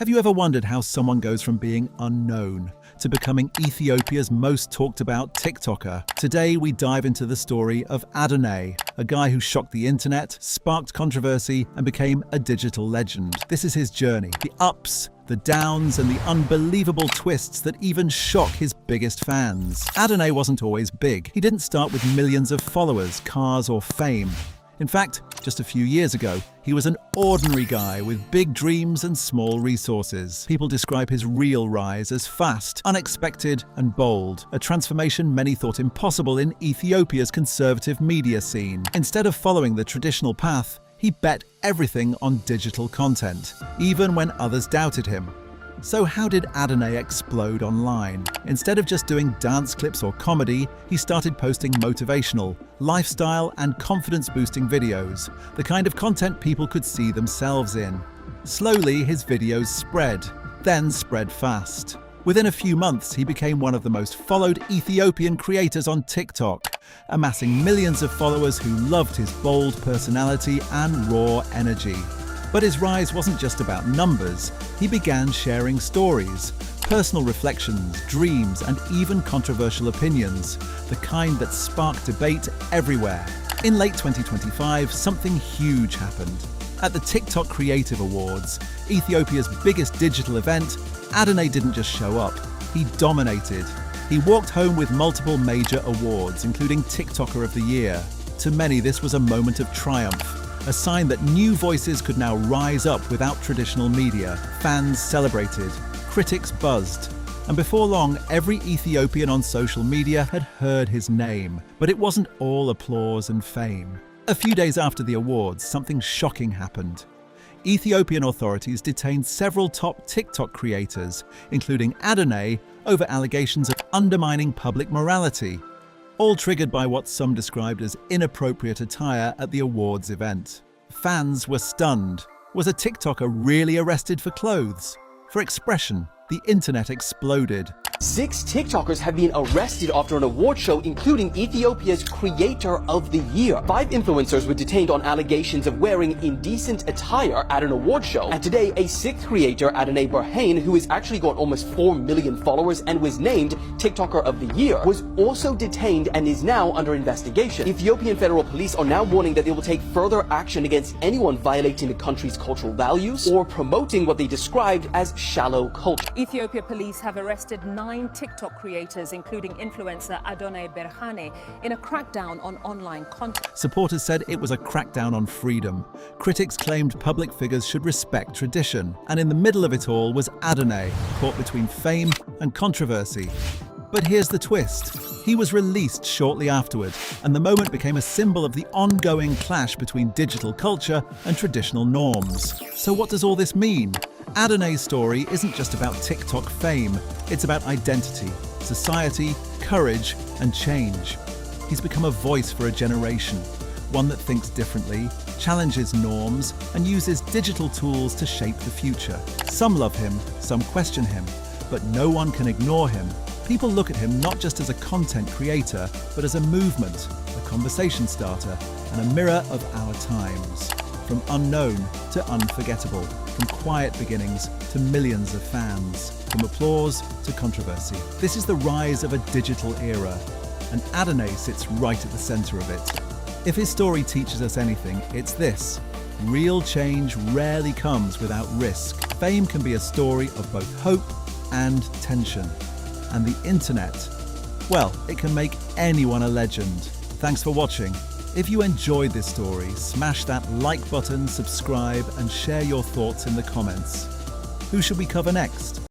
Have you ever wondered how someone goes from being unknown to becoming Ethiopia's most talked about TikToker? Today we dive into the story of Adonay, a guy who shocked the internet, sparked controversy, and became a digital legend. This is his journey, the ups, the downs, and the unbelievable twists that even shock his biggest fans. Adonay wasn't always big. He didn't start with millions of followers, cars, or fame. In fact, just a few years ago, he was an ordinary guy with big dreams and small resources. People describe his real rise as fast, unexpected, and bold, a transformation many thought impossible in Ethiopia's conservative media scene. Instead of following the traditional path, he bet everything on digital content, even when others doubted him. So how did Adonay explode online? Instead of just doing dance clips or comedy, he started posting motivational, lifestyle, and confidence-boosting videos, the kind of content people could see themselves in. Slowly, his videos spread, then spread fast. Within a few months, he became one of the most followed Ethiopian creators on TikTok, amassing millions of followers who loved his bold personality and raw energy. But his rise wasn't just about numbers. He began sharing stories, personal reflections, dreams, and even controversial opinions, the kind that sparked debate everywhere. In late 2025, something huge happened. At the TikTok Creative Awards, Ethiopia's biggest digital event, Adonay didn't just show up, he dominated. He walked home with multiple major awards, including TikToker of the Year. To many, this was a moment of triumph, a sign that new voices could now rise up without traditional media. Fans celebrated, critics buzzed, and before long, every Ethiopian on social media had heard his name. But it wasn't all applause and fame. A few days after the awards, something shocking happened. Ethiopian authorities detained several top TikTok creators, including Adonay, over allegations of undermining public morality, all triggered by what some described as inappropriate attire at the awards event. Fans were stunned. Was a TikToker really arrested for clothes? For expression? The internet exploded. 6 TikTokers have been arrested after an award show, including Ethiopia's Creator of the Year. 5 influencers were detained on allegations of wearing indecent attire at an award show. And today, a 6th creator, Adonay, who has actually got almost 4 million followers and was named TikToker of the Year, was also detained and is now under investigation. Ethiopian federal police are now warning that they will take further action against anyone violating the country's cultural values or promoting what they described as shallow culture. Ethiopia police have arrested 9 TikTok creators, including influencer Adonay, in a crackdown on online content. Supporters said it was a crackdown on freedom. Critics claimed public figures should respect tradition. And in the middle of it all was Adonay, caught between fame and controversy. But here's the twist. He was released shortly afterward, and the moment became a symbol of the ongoing clash between digital culture and traditional norms. So what does all this mean? Adonay's story isn't just about TikTok fame, it's about identity, society, courage, and change. He's become a voice for a generation, one that thinks differently, challenges norms, and uses digital tools to shape the future. Some love him, some question him, but no one can ignore him. People look at him not just as a content creator, but as a movement, a conversation starter, and a mirror of our times. From unknown to unforgettable, from quiet beginnings to millions of fans, from applause to controversy. This is the rise of a digital era, and Adonay sits right at the center of it. If his story teaches us anything, it's this: real change rarely comes without risk. Fame can be a story of both hope and tension. And the internet, well, it can make anyone a legend. Thanks for watching. If you enjoyed this story, smash that like button, subscribe, and share your thoughts in the comments. Who should we cover next?